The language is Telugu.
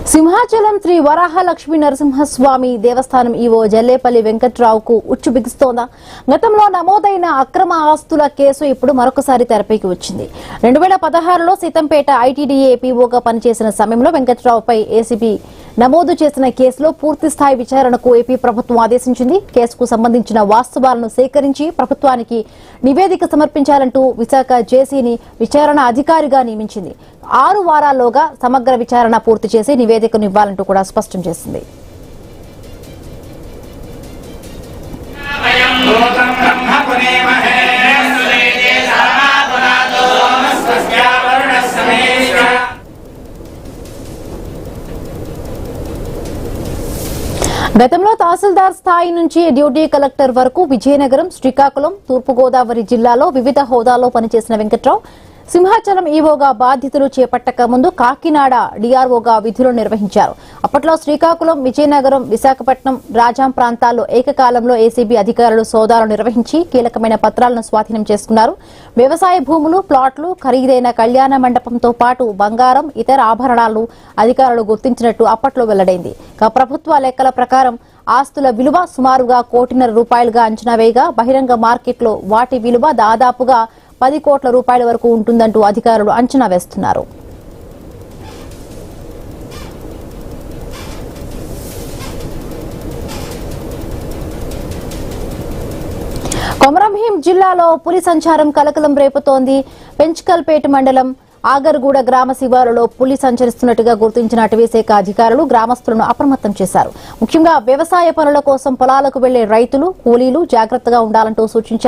సింహాచలం శ్రీ వరాహలక్ష్మీ నరసింహస్వామి దేవస్థానం ఈవో జల్లేపల్లి వెంకట్రావుకు ఉచ్చు బిగుస్తోందా? గతంలో నమోదైన అక్రమ ఆస్తుల కేసు ఇప్పుడు మరొకసారి తెరపైకి వచ్చింది. 2016లో సీతంపేట ఐటీడీఏ పీఓగా పనిచేసిన సమయంలో వెంకట్రావుపై ఏసీబీ నమోదు చేసిన కేసులో పూర్తిస్థాయి విచారణకు ఏపీ ప్రభుత్వం ఆదేశించింది. కేసుకు సంబంధించిన వాస్తవాలను సేకరించి ప్రభుత్వానికి నివేదిక సమర్పించాలంటూ విశాఖ జేసీని విచారణ అధికారిగా నియమించింది. 6 వారాల్లోగా సమగ్ర విచారణ పూర్తి చేసి నివేదికను ఇవ్వాలంటూ కూడా స్పష్టం చేసింది. గతంలో తహసీల్దార్ స్థాయి నుంచి డ్యూటీ కలెక్టర్ వరకు విజయనగరం, శ్రీకాకుళం, తూర్పుగోదావరి జిల్లాలో వివిధ హోదాల్లో పనిచేసిన వెంకట్రావు సింహాచలం ఈవోగా బాధ్యతలు చేపట్టక ముందు కాకినాడ డీఆర్ఓగా విధులు నిర్వహించారు. అప్పట్లో శ్రీకాకుళం, విజయనగరం, విశాఖపట్నం, రాజాం ప్రాంతాల్లో ఏకకాలంలో ఏసీబీ అధికారులు సోదాలు నిర్వహించి కీలకమైన పత్రాలను స్వాధీనం చేసుకున్నారు. వ్యవసాయ భూములు, ప్లాట్లు, ఖరీదైన కళ్యాణ మండపంతో పాటు బంగారం, ఇతర ఆభరణాలను అధికారులు గుర్తించినట్టు అప్పట్లో వెల్లడైంది. ప్రభుత్వ లెక్కల ప్రకారం ఆస్తుల విలువ సుమారుగా ₹1.5 కోట్లుగా అంచనా వేయగా బహిరంగ మార్కెట్లో వాటి విలువ దాదాపుగా ₹10 కోట్ల వరకు ఉంటుందంటూ అధికారులు అంచనా వేస్తున్నారు. కొమరంభీం జిల్లాలో పులి సంచారం కలకలం రేపుతోంది. పెంచ్కల్పేట మండలం ఆగర్గూడ గ్రామ శివారులో పులి సంచరిస్తున్నట్టుగా గుర్తించిన అటవీశాఖ అధికారులు గ్రామస్తులను అప్రమత్తం చేశారు. ముఖ్యంగా వ్యవసాయ పనుల కోసం పొలాలకు వెళ్లే రైతులు, కూలీలు జాగ్రత్తగా ఉండాలంటూ సూచించారు.